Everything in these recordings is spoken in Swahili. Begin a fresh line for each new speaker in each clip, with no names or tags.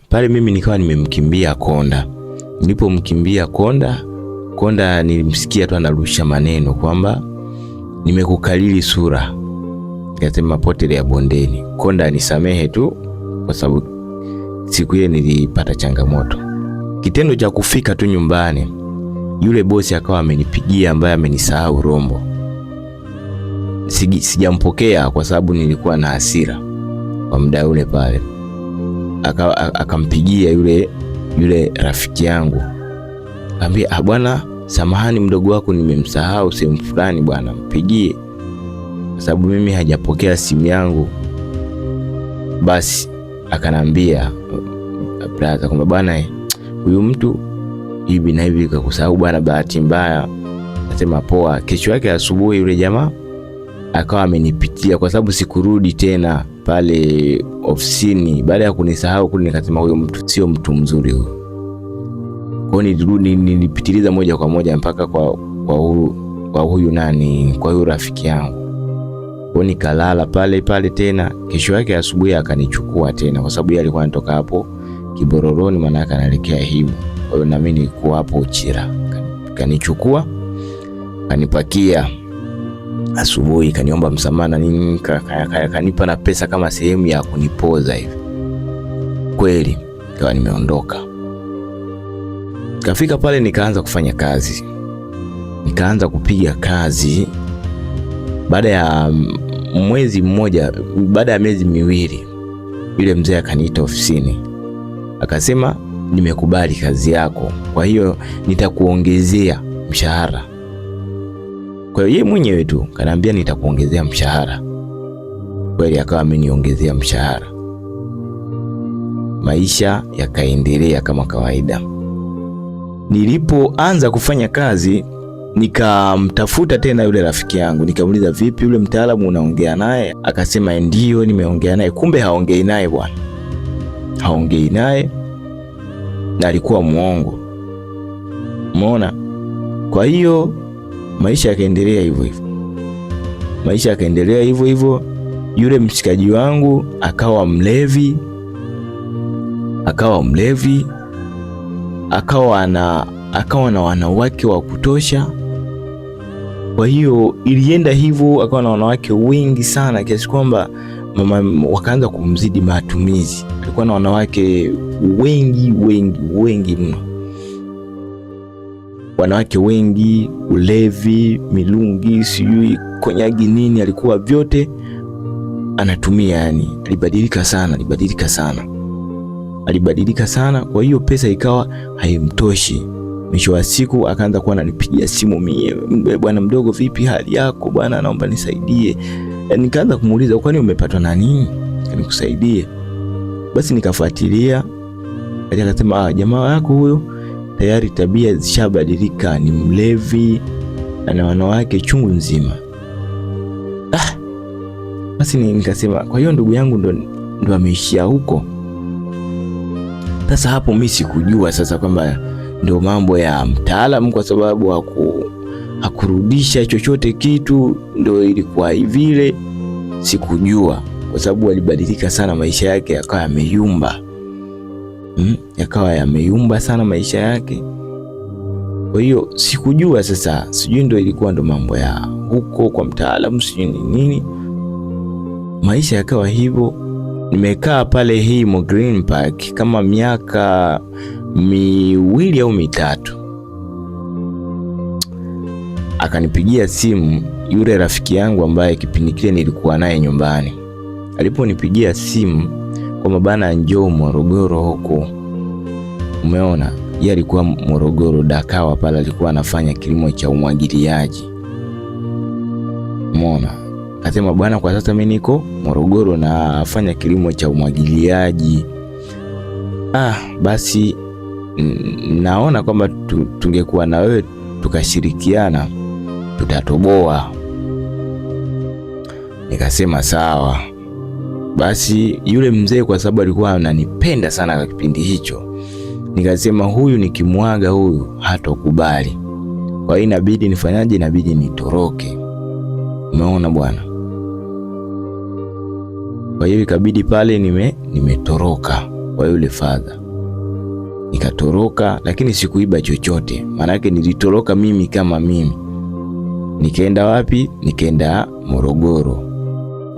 Pale mimi nikawa nimemkimbia Konda. Nilipomkimbia Konda nilimsikia tu anarusha maneno kwamba nimekukalili sura. Nikasema potele ya bondeni. Konda anisamehe tu kwa sababu siku ile nilipata changamoto. Kitendo cha kufika tu nyumbani, yule bosi akawa amenipigia ambaye amenisahau Rombo. Sijampokea kwa sababu nilikuwa na hasira kwa muda ule pale. Akampigia yule rafiki yangu. Akamwambia, bwana, samahani mdogo wako nimemsahau sehemu fulani bwana, mpigie. Kwa sababu mimi hajapokea simu yangu. Basi akanambia brother kwamba bwana, huyu mtu hivi na hivi kakusahau bwana, bahati mbaya. Nasema poa. Kesho yake asubuhi yule jamaa akawa amenipitia kwa sababu sikurudi tena pale ofisini. Baada ya kunisahau kule, nikasema huyo mtu sio mtu mzuri huyo. Kwa hiyo nilirudi, nilipitiliza moja kwa moja mpaka kwa huyu rafiki yangu. Kwa nikalala pale pale tena. Kesho yake asubuhi akanichukua tena kwa sababu yeye alikuwa anatoka hapo Kibororoni, maana yake anaelekea Himu. Kwa hiyo na mimi nilikuwa hapo Uchira. Kanichukua, kanipakia. Asubuhi kaniomba msamaha na nini, kanipa na pesa kama sehemu ya kunipoza hivi. Kweli kawa nimeondoka. Kafika pale nikaanza kufanya kazi. Nikaanza kupiga kazi. Baada ya mwezi mmoja, baada ya miezi miwili, yule mzee akaniita ofisini. Akasema, nimekubali kazi yako, kwa hiyo nitakuongezea mshahara. Kwa hiyo yeye mwenyewe tu kaniambia nitakuongezea mshahara. Kweli akawa ameniongezea mshahara. Maisha yakaendelea kama kawaida. Nilipoanza kufanya kazi, nikamtafuta tena yule rafiki yangu. Nikamuuliza, vipi yule mtaalamu unaongea naye? Akasema ndio nimeongea naye. Kumbe haongei naye bwana. Haongei naye na alikuwa muongo. Umeona? Kwa hiyo maisha yakaendelea hivyo hivyo. Maisha yakaendelea hivyo hivyo. Yule mshikaji wangu akawa mlevi. Akawa na wanawake wa kutosha. Kwa hiyo ilienda hivyo, akawa na wanawake wengi sana kiasi kwamba mama wakaanza kumzidi matumizi. Alikuwa na wanawake wengi mno. Wanawake wengi, ulevi, milungi, sijui konyagi nini, alikuwa vyote anatumia yani. Alibadilika sana. Kwa hiyo pesa ikawa haimtoshi. Mwisho wa siku akaanza kuwa ananipigia simu mie, bwana mdogo, vipi hali yako bwana, naomba nisaidie. Nikaanza kumuuliza, kwani umepatwa na nini nikusaidie? Basi nikafuatilia. Akasema, jamaa yako huyo tayari tabia zishabadilika, ni mlevi na wanawake chungu nzima. Basi nikasema, kwa hiyo ndugu yangu ndo ameishia huko. Sasa hapo mimi sikujua sasa kwamba ndio mambo ya mtaalamu, kwa sababu hakurudisha chochote kitu, ndio ilikuwa vile. Sikujua kwa sababu alibadilika sana, maisha yake yakawa yameyumba sana maisha yake. Kwa hiyo sikujua sasa, sijui ndio ilikuwa ndo mambo ya huko kwa mtaalamu, sijui nini. Maisha yakawa hivyo. Nimekaa pale Himo Green Park kama miaka 2 au 3. Akanipigia simu yule rafiki yangu ambaye kipindi kile nilikuwa naye nyumbani. Aliponipigia simu kwa bana, njoo Morogoro huko. Umeona? Yeye alikuwa Morogoro Dakawa pale, alikuwa anafanya kilimo cha umwagiliaji. Umeona? Akasema, bwana, kwa sasa mimi niko Morogoro na afanya kilimo cha umwagiliaji. Basi naona kwamba tungekuwa na wewe tukashirikiana tutatoboa. Nikasema sawa. Basi yule mzee kwa sababu alikuwa ananipenda sana kwa kipindi hicho, nikasema huyu nikimwaga huyu hatokubali. Kwa hiyo inabidi nifanyaje? Inabidi nitoroke. Umeona bwana? Kwa hiyo ikabidi pale nimetoroka. kwa yule father. Nikatoroka, lakini sikuiba chochote, maana yake nilitoroka mimi kama mimi. Nikaenda wapi? Nikaenda Morogoro.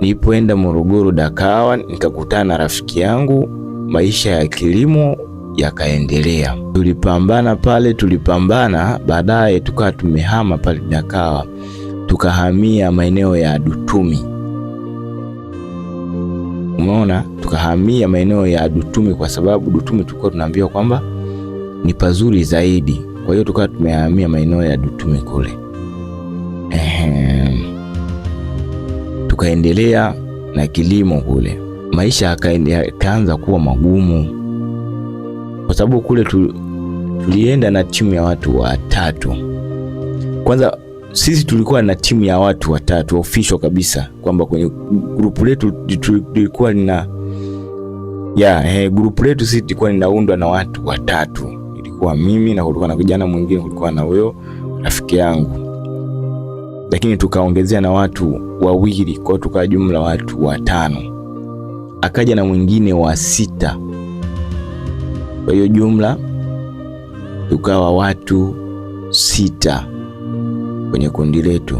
Nilipoenda Morogoro Dakawa, nikakutana na rafiki yangu, maisha ya kilimo yakaendelea. Tulipambana pale, baadaye tukawa tumehama pale Dakawa, tukahamia maeneo ya Dutumi. Umeona, tukahamia maeneo ya Dutumi kwa sababu Dutumi tulikuwa tunaambiwa kwamba ni pazuri zaidi. Kwa hiyo tukawa tumehamia maeneo ya Dutumi kule. Tukaendelea na kilimo kule. Maisha yakaanza kuwa magumu kwa sababu kule tulienda na timu ya watu watatu. Kwanza sisi tulikuwa na timu ya watu watatu official kabisa, kwamba kwenye grupu letu tulikuwa grupu letu sisi tulikuwa linaundwa na watu watatu. Ilikuwa mimi na kulikuwa na kijana mwingine, kulikuwa na huyo rafiki yangu, lakini tukaongezea na watu wawili, kwa tukawa jumla watu watano. Akaja na mwingine wa 6, kwa hiyo jumla tukawa watu 6 kwenye kundi letu.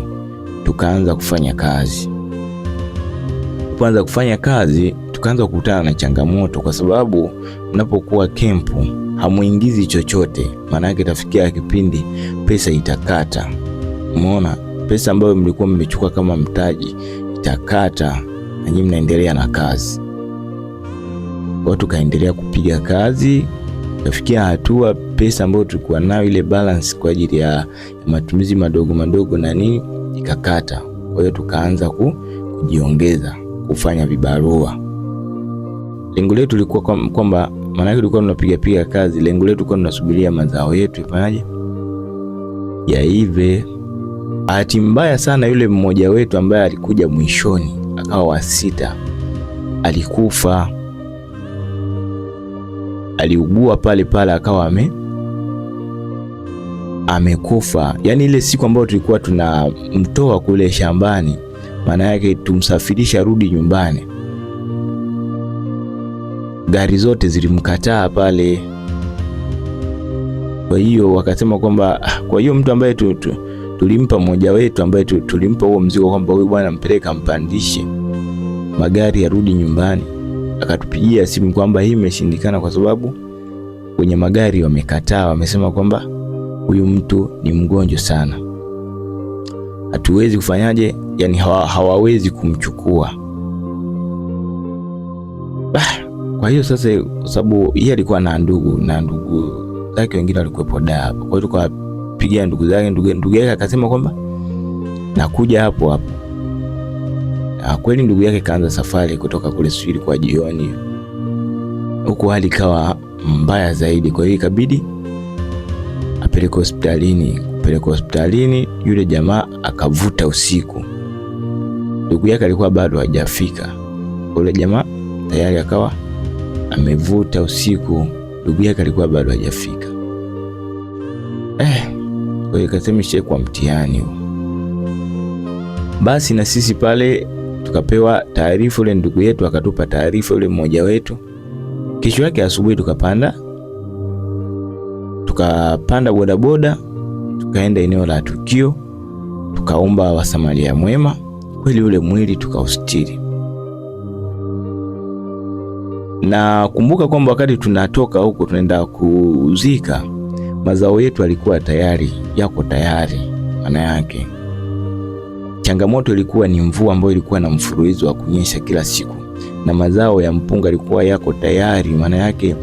Tukaanza kufanya kazi. Tukaanza kukutana na changamoto, kwa sababu unapokuwa kempu hamuingizi chochote, maana yake tafikia kipindi pesa itakata. Umeona, pesa ambayo mlikuwa mmechukua kama mtaji itakata, na nyinyi mnaendelea na kazi. Kwa tukaendelea kupiga kazi, tukafikia hatua pesa ambayo tulikuwa nayo, ile balance kwa ajili ya matumizi madogo na nini, ikakata. Kwa hiyo tukaanza kujiongeza kufanya vibarua. Lengo letu lilikuwa kwamba, maana yake tulikuwa tunapiga kazi, lengo letu tulikuwa tunasubiria mazao yetu ifanyaje, yaive. Bahati mbaya sana, yule mmoja wetu ambaye alikuja mwishoni akawa wa 6 alikufa. Aliugua pale akawa amekufa. Yaani ile siku ambayo tulikuwa tunamtoa kule shambani, maana yake tumsafirisha rudi nyumbani, gari zote zilimkataa pale. Kwa hiyo wakasema kwamba, kwa hiyo mtu ambaye tulimpa, mmoja wetu ambaye tulimpa huo mzigo kwamba huyu bwana mpeleka, mpandishe magari yarudi nyumbani, akatupigia simu kwamba hii imeshindikana kwa sababu kwenye magari wamekataa, wamesema kwamba huyu mtu ni mgonjwa sana, hatuwezi kufanyaje, yani hawawezi kumchukua. Kwa hiyo sasa, kwa sababu yeye alikuwa na ndugu zake wengine walikuwepo da, kwa hiyo tukapigia ndugu zake, ndugu yake akasema kwamba nakuja hapo. Kweli ndugu yake kaanza safari kutoka kule Swili kwa jioni, huko hali kawa mbaya zaidi. Kwa hiyo ikabidi apeleke hospitalini. Yule jamaa akavuta usiku, ndugu yake alikuwa bado hajafika. Yule jamaa tayari akawa amevuta usiku, ndugu yake alikuwa bado hajafika. Kwa hiyo kasemishe kwa mtihani huo. Basi na sisi pale tukapewa taarifa, yule ndugu yetu akatupa taarifa, yule mmoja wetu. Kesho yake asubuhi tukapanda bodaboda, tukaenda eneo la tukio, tukaomba wasamaria mwema. Kweli ule mwili tukaustiri. Na kumbuka kwamba wakati tunatoka huko tunaenda kuzika, mazao yetu yalikuwa yako tayari. Maana yake changamoto ilikuwa ni mvua ambayo ilikuwa na mfululizo wa kunyesha kila siku, na mazao ya mpunga yalikuwa yako tayari. Maana yake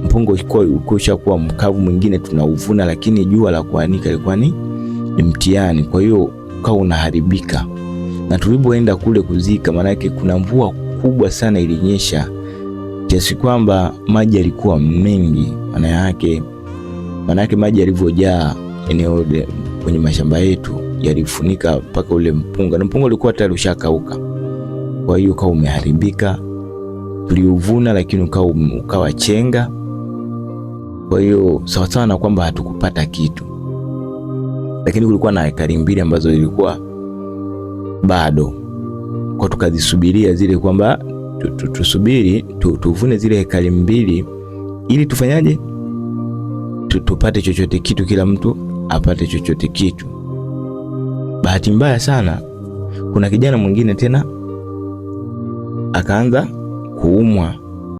mpunga ulikuwa mkavu, mwingine tunauvuna, lakini jua la kuanika ilikuwa ni mtihani. Kwa hiyo ukawa unaharibika. Na tulipoenda kule kuzika, maana yake kuna mvua kubwa sana ilinyesha kiasi kwamba maji yalikuwa mengi. Maana yake maji yalivyojaa eneo kwenye mashamba yetu yalifunika mpaka ule mpunga, na mpunga ulikuwa tayari ushakauka. Kwa hiyo ukawa umeharibika. Tuliuvuna lakini ukawa chenga. Kwa hiyo sawa na kwamba hatukupata kitu, lakini kulikuwa na ekari 2 ambazo zilikuwa bado, kwa tukazisubiria zile kwamba tusubiri tuvune zile hekari 2 ili tufanyaje, tupate chochote kitu, kila mtu apate chochote kitu. Bahati mbaya sana, kuna kijana mwingine tena akaanza kuumwa